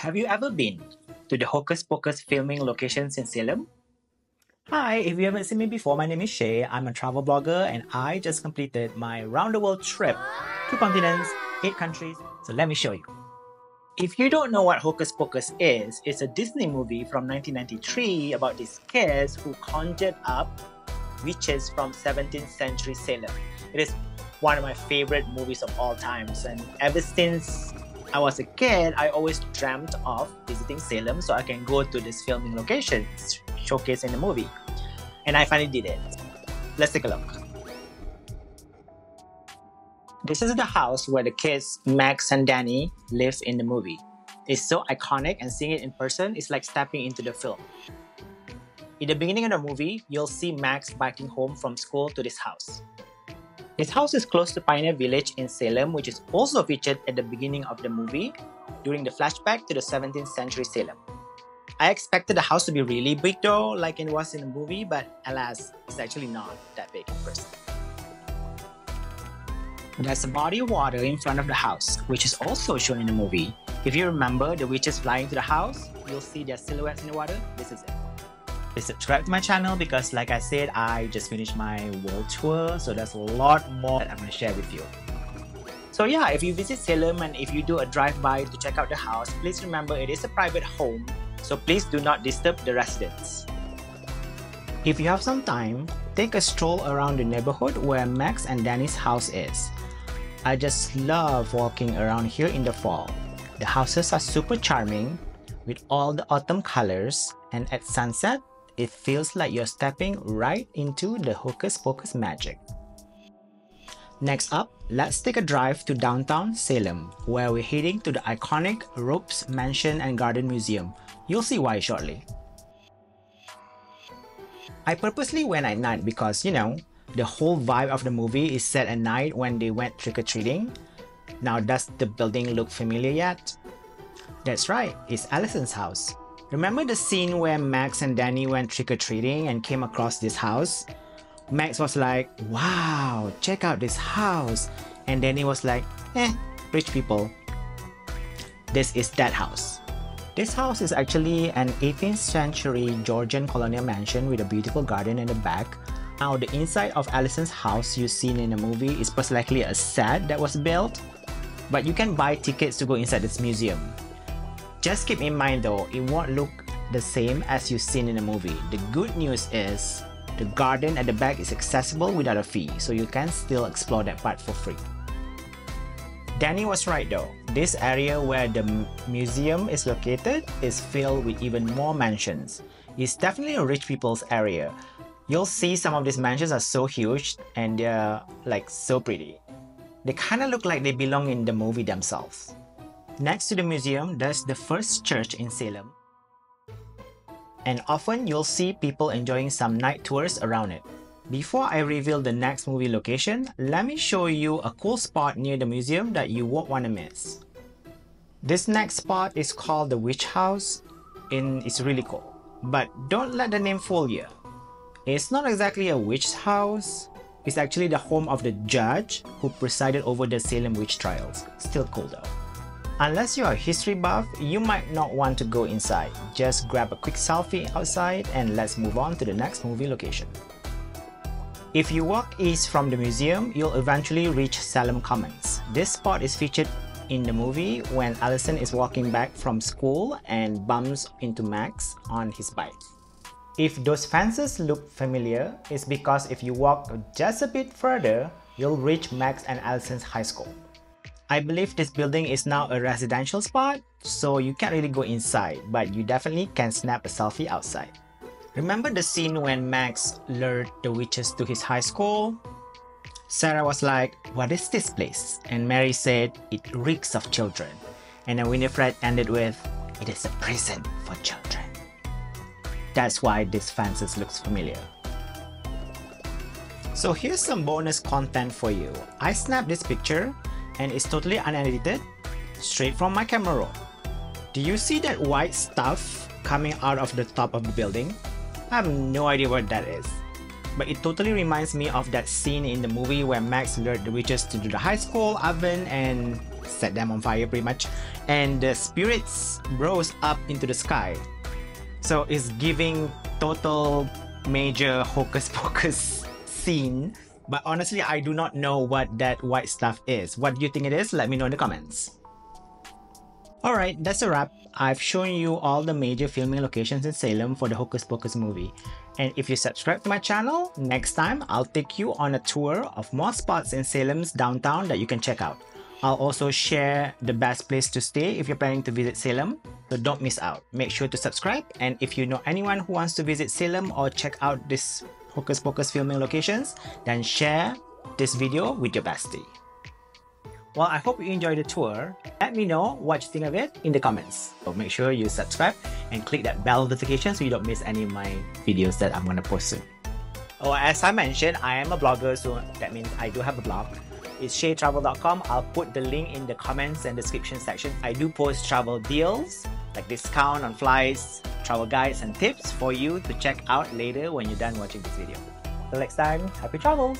Have you ever been to the Hocus Pocus filming locations in Salem? Hi, if you haven't seen me before, my name is Shay. I'm a travel blogger and I just completed my round the world trip. 2 continents, 8 countries. So let me show you. If you don't know what Hocus Pocus is, it's a Disney movie from 1993 about these kids who conjured up witches from 17th century Salem. It is one of my favorite movies of all times, and ever since I was a kid, I always dreamt of visiting Salem so I can go to this filming location showcased in the movie. And I finally did it. Let's take a look. This is the house where the kids Max and Dani live in the movie. It's so iconic, and seeing it in person is like stepping into the film. In the beginning of the movie, you'll see Max biking home from school to this house. This house is close to Pioneer Village in Salem, which is also featured at the beginning of the movie during the flashback to the 17th century Salem. I expected the house to be really big though, like it was in the movie, but alas, it's actually not that big in person. There's a body of water in front of the house, which is also shown in the movie. If you remember the witches flying to the house, you'll see their silhouettes in the water. This is it. Please subscribe to my channel because, like I said, I just finished my world tour, so there's a lot more that I'm going to share with you. So yeah, if you visit Salem and if you do a drive-by to check out the house, please remember it is a private home, so please do not disturb the residents. If you have some time, take a stroll around the neighborhood where Max and Dani's house is. I just love walking around here in the fall. The houses are super charming with all the autumn colors, and at sunset, it feels like you're stepping right into the Hocus Pocus magic. Next up, let's take a drive to downtown Salem, where we're heading to the iconic Ropes Mansion and Garden Museum. You'll see why shortly. I purposely went at night because, you know, the whole vibe of the movie is set at night when they went trick-or-treating. Now, does the building look familiar yet? That's right, it's Allison's house. Remember the scene where Max and Dani went trick-or-treating and came across this house? Max was like, wow, check out this house. And Dani was like, rich people. This is that house. This house is actually an 18th century Georgian colonial mansion with a beautiful garden in the back. Now, the inside of Allison's house you seen in the movie is most likely a set that was built, but you can buy tickets to go inside this museum. Just keep in mind though, it won't look the same as you've seen in the movie. The good news is, the garden at the back is accessible without a fee, so you can still explore that part for free. Dani was right though, this area where the museum is located is filled with even more mansions. It's definitely a rich people's area. You'll see some of these mansions are so huge and they're like so pretty. They kinda look like they belong in the movie themselves. Next to the museum, there's the first church in Salem. And often you'll see people enjoying some night tours around it. Before I reveal the next movie location, let me show you a cool spot near the museum that you won't want to miss. This next spot is called the Witch House and it's really cool. But don't let the name fool you. It's not exactly a witch house. It's actually the home of the judge who presided over the Salem witch trials. Still cool though. Unless you're a history buff, you might not want to go inside. Just grab a quick selfie outside and let's move on to the next movie location. If you walk east from the museum, you'll eventually reach Salem Commons. This spot is featured in the movie when Allison is walking back from school and bumps into Max on his bike. If those fences look familiar, it's because if you walk just a bit further, you'll reach Max and Allison's high school. I believe this building is now a residential spot, so you can't really go inside, but you definitely can snap a selfie outside. Remember the scene when Max lured the witches to his high school? Sarah was like, what is this place? And Mary said, it reeks of children. And then Winifred ended with, it is a prison for children. That's why this fences looks familiar. So here's some bonus content for you. I snapped this picture and it's totally unedited, straight from my camera roll. Do you see that white stuff coming out of the top of the building? I have no idea what that is. But it totally reminds me of that scene in the movie where Max lured the witches to the high school oven and set them on fire pretty much, and the spirits rose up into the sky. So it's giving total major Hocus Pocus scene. But honestly, I do not know what that white stuff is. What do you think it is? Let me know in the comments. Alright, that's a wrap. I've shown you all the major filming locations in Salem for the Hocus Pocus movie. And if you subscribe to my channel, next time I'll take you on a tour of more spots in Salem's downtown that you can check out. I'll also share the best place to stay if you're planning to visit Salem, so don't miss out. Make sure to subscribe, and if you know anyone who wants to visit Salem or check out this Hocus Pocus filming locations, then share this video with your bestie. Well, I hope you enjoyed the tour. Let me know what you think of it in the comments. So make sure you subscribe and click that bell notification so you don't miss any of my videos that I'm gonna post soon. Oh, as I mentioned, I am a blogger, so that means I do have a blog. It's shaytravel.com. I'll put the link in the comments and description section. I do post travel deals, like discount on flights, travel guides and tips for you to check out later when you're done watching this video. Till next time, happy travels!